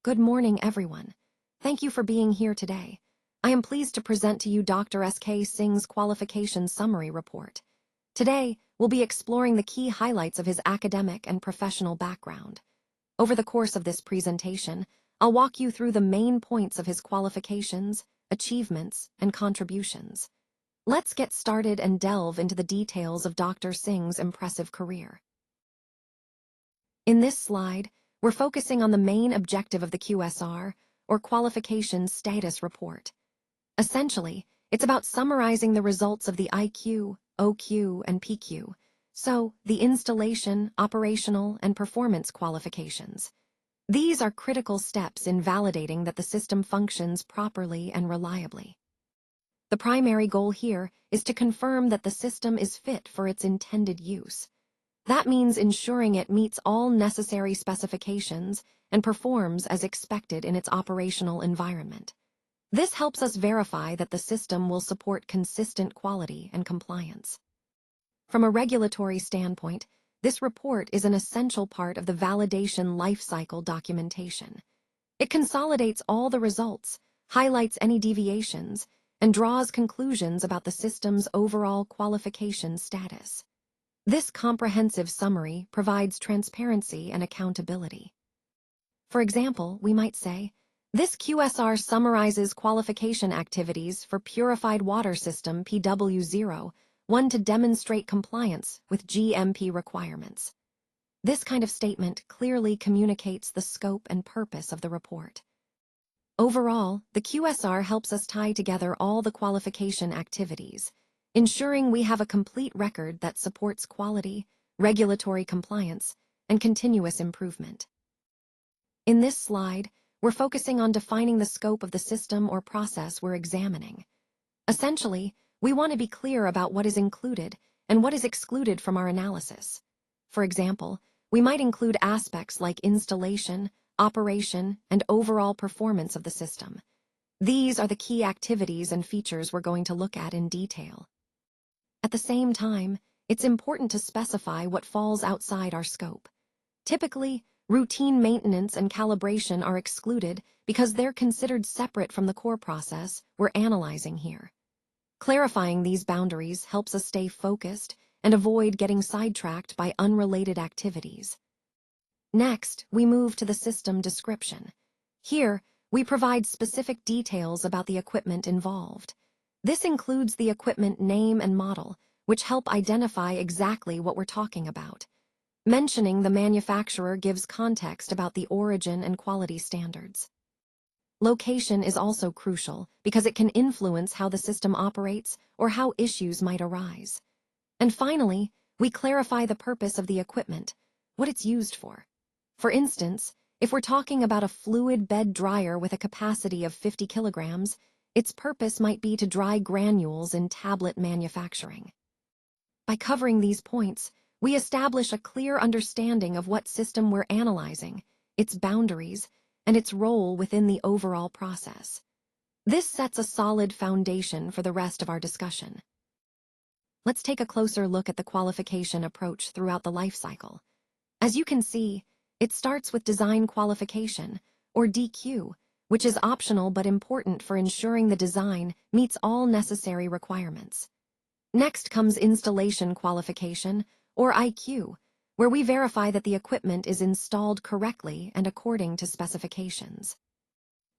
Good morning, everyone. Thank you for being here today. I am pleased to present to you Dr. S.K. Singh's Qualification Summary Report. Today, we'll be exploring the key highlights of his academic and professional background. Over the course of this presentation, I'll walk you through the main points of his qualifications, achievements, and contributions. Let's get started and delve into the details of Dr. Singh's impressive career. In this slide, we're focusing on the main objective of the QSR, or Qualification Status Report. Essentially, it's about summarizing the results of the IQ, OQ, and PQ, so the installation, operational, and performance qualifications. These are critical steps in validating that the system functions properly and reliably. The primary goal here is to confirm that the system is fit for its intended use. That means ensuring it meets all necessary specifications and performs as expected in its operational environment. This helps us verify that the system will support consistent quality and compliance. From a regulatory standpoint, this report is an essential part of the validation lifecycle documentation. It consolidates all the results, highlights any deviations, and draws conclusions about the system's overall qualification status. This comprehensive summary provides transparency and accountability. For example, we might say, this QSR summarizes qualification activities for purified water system PW0, one to demonstrate compliance with GMP requirements. This kind of statement clearly communicates the scope and purpose of the report. Overall, the QSR helps us tie together all the qualification activities, ensuring we have a complete record that supports quality, regulatory compliance, and continuous improvement. In this slide, we're focusing on defining the scope of the system or process we're examining. Essentially, we want to be clear about what is included and what is excluded from our analysis. For example, we might include aspects like installation, operation, and overall performance of the system. These are the key activities and features we're going to look at in detail. At the same time, it's important to specify what falls outside our scope. Typically, routine maintenance and calibration are excluded because they're considered separate from the core process we're analyzing here. Clarifying these boundaries helps us stay focused and avoid getting sidetracked by unrelated activities. Next, we move to the system description. Here, we provide specific details about the equipment involved. This includes the equipment name and model, which help identify exactly what we're talking about. Mentioning the manufacturer gives context about the origin and quality standards. Location is also crucial because it can influence how the system operates or how issues might arise. And finally, we clarify the purpose of the equipment, what it's used for. For instance, if we're talking about a fluid bed dryer with a capacity of 50 kilograms, its purpose might be to dry granules in tablet manufacturing. By covering these points, we establish a clear understanding of what system we're analyzing, its boundaries, and its role within the overall process. This sets a solid foundation for the rest of our discussion. Let's take a closer look at the qualification approach throughout the life cycle. As you can see, it starts with design qualification, or DQ, which is optional but important for ensuring the design meets all necessary requirements. Next comes installation qualification, or IQ, where we verify that the equipment is installed correctly and according to specifications.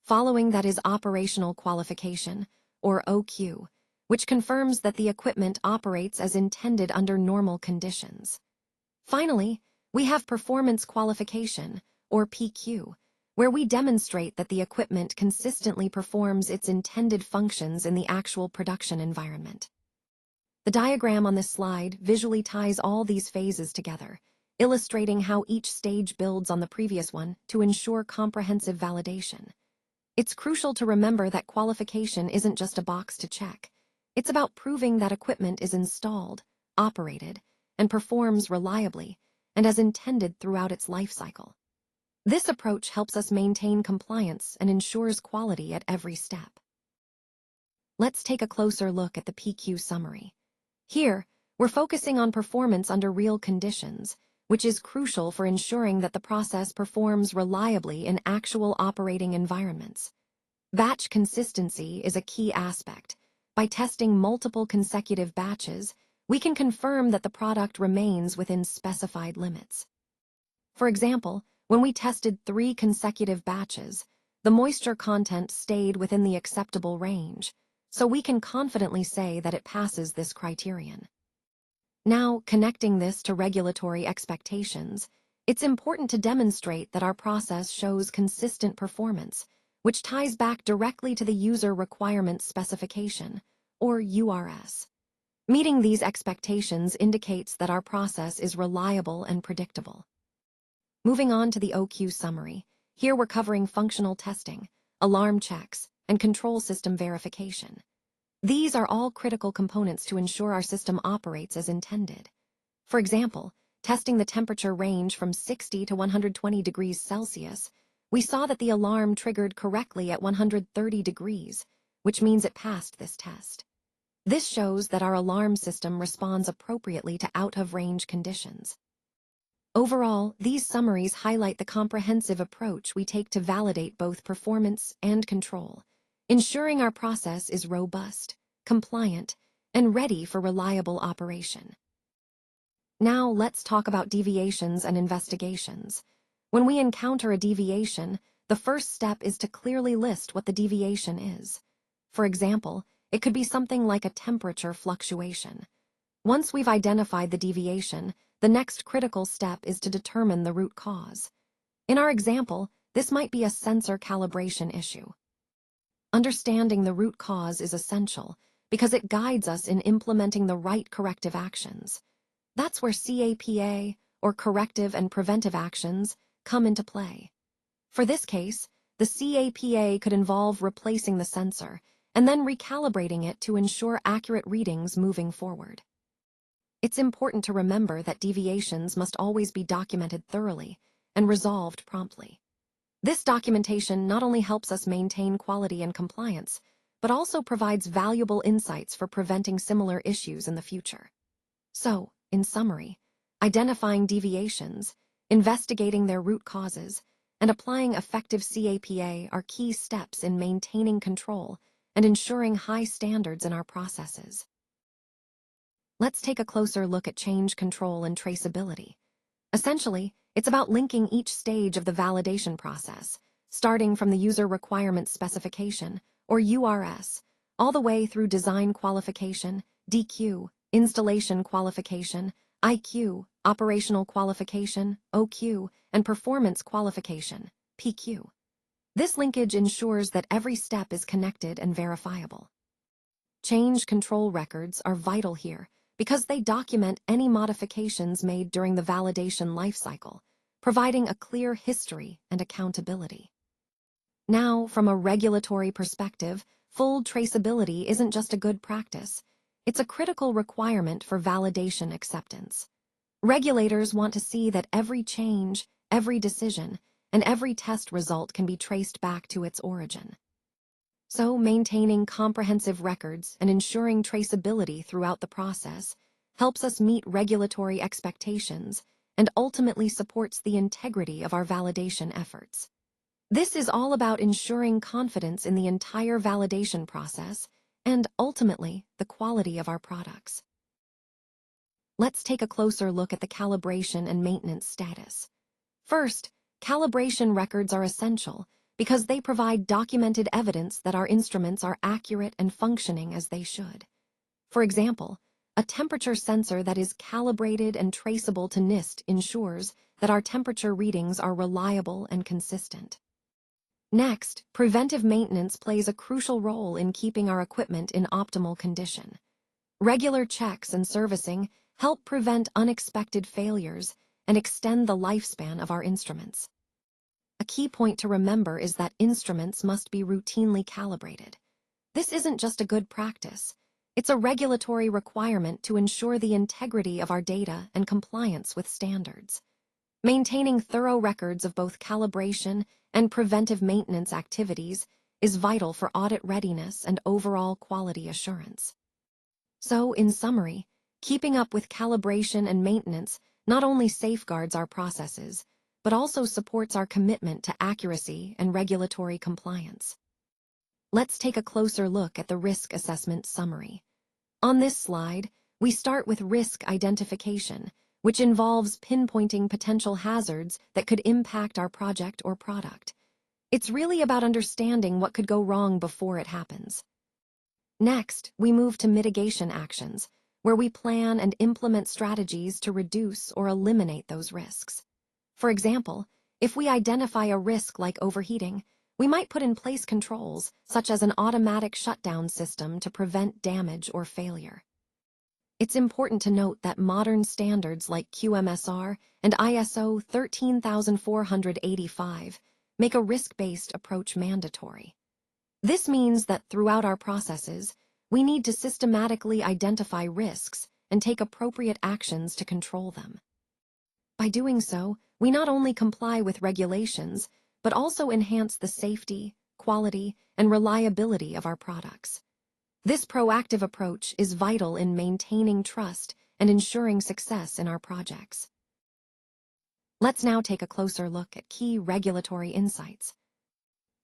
Following that is operational qualification, or OQ, which confirms that the equipment operates as intended under normal conditions. Finally, we have performance qualification, or PQ, where we demonstrate that the equipment consistently performs its intended functions in the actual production environment. The diagram on this slide visually ties all these phases together, illustrating how each stage builds on the previous one to ensure comprehensive validation. It's crucial to remember that qualification isn't just a box to check. It's about proving that equipment is installed, operated, and performs reliably and as intended throughout its life cycle. This approach helps us maintain compliance and ensures quality at every step. Let's take a closer look at the PQ summary. Here, we're focusing on performance under real conditions, which is crucial for ensuring that the process performs reliably in actual operating environments. Batch consistency is a key aspect. By testing multiple consecutive batches, we can confirm that the product remains within specified limits. For example, when we tested 3 consecutive batches, the moisture content stayed within the acceptable range, so we can confidently say that it passes this criterion. Now, connecting this to regulatory expectations, it's important to demonstrate that our process shows consistent performance, which ties back directly to the User Requirements Specification, or URS. Meeting these expectations indicates that our process is reliable and predictable. Moving on to the OQ summary, here we're covering functional testing, alarm checks, and control system verification. These are all critical components to ensure our system operates as intended. For example, testing the temperature range from 60 to 120 degrees Celsius, we saw that the alarm triggered correctly at 130 degrees, which means it passed this test. This shows that our alarm system responds appropriately to out-of-range conditions. Overall, these summaries highlight the comprehensive approach we take to validate both performance and control, ensuring our process is robust, compliant, and ready for reliable operation. Now let's talk about deviations and investigations. When we encounter a deviation, the first step is to clearly list what the deviation is. For example, it could be something like a temperature fluctuation. Once we've identified the deviation, the next critical step is to determine the root cause. In our example, this might be a sensor calibration issue. Understanding the root cause is essential because it guides us in implementing the right corrective actions. That's where CAPA, or corrective and preventive actions, come into play. For this case, the CAPA could involve replacing the sensor and then recalibrating it to ensure accurate readings moving forward. It's important to remember that deviations must always be documented thoroughly and resolved promptly. This documentation not only helps us maintain quality and compliance, but also provides valuable insights for preventing similar issues in the future. So, in summary, identifying deviations, investigating their root causes, and applying effective CAPA are key steps in maintaining control and ensuring high standards in our processes. Let's take a closer look at change control and traceability. Essentially, it's about linking each stage of the validation process, starting from the User Requirements Specification, or URS, all the way through Design Qualification, DQ, Installation Qualification, IQ, Operational Qualification, OQ, and Performance Qualification, PQ. This linkage ensures that every step is connected and verifiable. Change control records are vital here because they document any modifications made during the validation lifecycle, providing a clear history and accountability. Now, from a regulatory perspective, full traceability isn't just a good practice. It's a critical requirement for validation acceptance. Regulators want to see that every change, every decision, and every test result can be traced back to its origin. So, maintaining comprehensive records and ensuring traceability throughout the process helps us meet regulatory expectations and ultimately supports the integrity of our validation efforts. This is all about ensuring confidence in the entire validation process and, ultimately, the quality of our products. Let's take a closer look at the calibration and maintenance status. First, calibration records are essential because they provide documented evidence that our instruments are accurate and functioning as they should. For example, a temperature sensor that is calibrated and traceable to NIST ensures that our temperature readings are reliable and consistent. Next, preventive maintenance plays a crucial role in keeping our equipment in optimal condition. Regular checks and servicing help prevent unexpected failures and extend the lifespan of our instruments. A key point to remember is that instruments must be routinely calibrated. This isn't just a good practice. It's a regulatory requirement to ensure the integrity of our data and compliance with standards. Maintaining thorough records of both calibration and preventive maintenance activities is vital for audit readiness and overall quality assurance. So, in summary, keeping up with calibration and maintenance not only safeguards our processes, but also supports our commitment to accuracy and regulatory compliance. Let's take a closer look at the risk assessment summary. On this slide, we start with risk identification, which involves pinpointing potential hazards that could impact our project or product. It's really about understanding what could go wrong before it happens. Next, we move to mitigation actions, where we plan and implement strategies to reduce or eliminate those risks. For example, if we identify a risk like overheating, we might put in place controls, such as an automatic shutdown system to prevent damage or failure. It's important to note that modern standards like QMSR and ISO 13485 make a risk-based approach mandatory. This means that throughout our processes, we need to systematically identify risks and take appropriate actions to control them. By doing so, we not only comply with regulations, but also enhance the safety, quality, and reliability of our products. This proactive approach is vital in maintaining trust and ensuring success in our projects. Let's now take a closer look at key regulatory insights.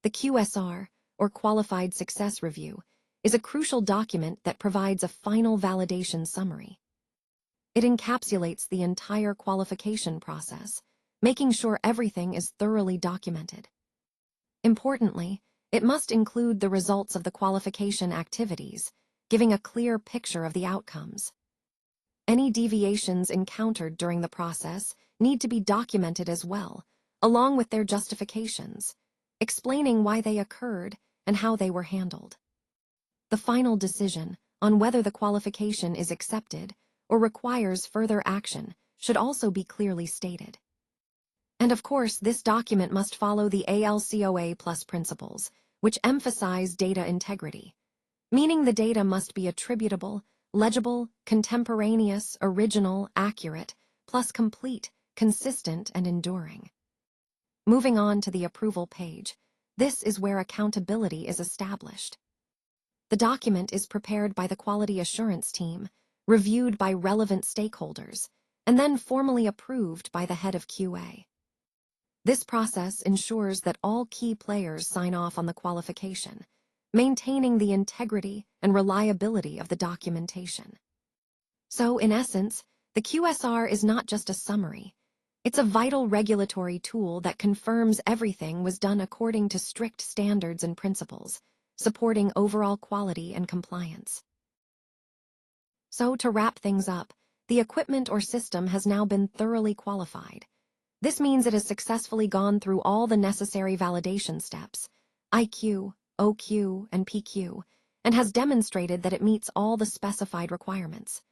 The QSR, or Qualified Success Review, is a crucial document that provides a final validation summary. It encapsulates the entire qualification process, making sure everything is thoroughly documented. Importantly, it must include the results of the qualification activities, giving a clear picture of the outcomes. Any deviations encountered during the process need to be documented as well, along with their justifications, explaining why they occurred and how they were handled. The final decision on whether the qualification is accepted or requires further action should also be clearly stated. And of course, this document must follow the ALCOA Plus principles, which emphasize data integrity, meaning the data must be attributable, legible, contemporaneous, original, accurate, plus complete, consistent, and enduring. Moving on to the approval page, this is where accountability is established. The document is prepared by the quality assurance team, reviewed by relevant stakeholders, and then formally approved by the head of QA. This process ensures that all key players sign off on the qualification, maintaining the integrity and reliability of the documentation. So, in essence, the QSR is not just a summary. It's a vital regulatory tool that confirms everything was done according to strict standards and principles, supporting overall quality and compliance. So, to wrap things up, the equipment or system has now been thoroughly qualified. This means it has successfully gone through all the necessary validation steps, IQ, OQ, and PQ, and has demonstrated that it meets all the specified requirements.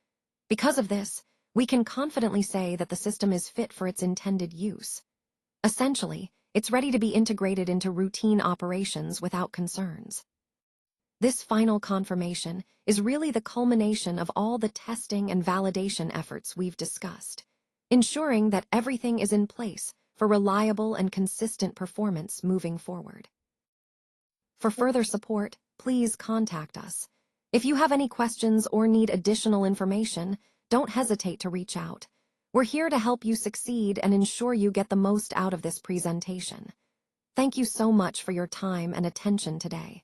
Because of this, we can confidently say that the system is fit for its intended use. Essentially, it's ready to be integrated into routine operations without concerns. This final confirmation is really the culmination of all the testing and validation efforts we've discussed, ensuring that everything is in place for reliable and consistent performance moving forward. For further support, please contact us. If you have any questions or need additional information, don't hesitate to reach out. We're here to help you succeed and ensure you get the most out of this presentation. Thank you so much for your time and attention today.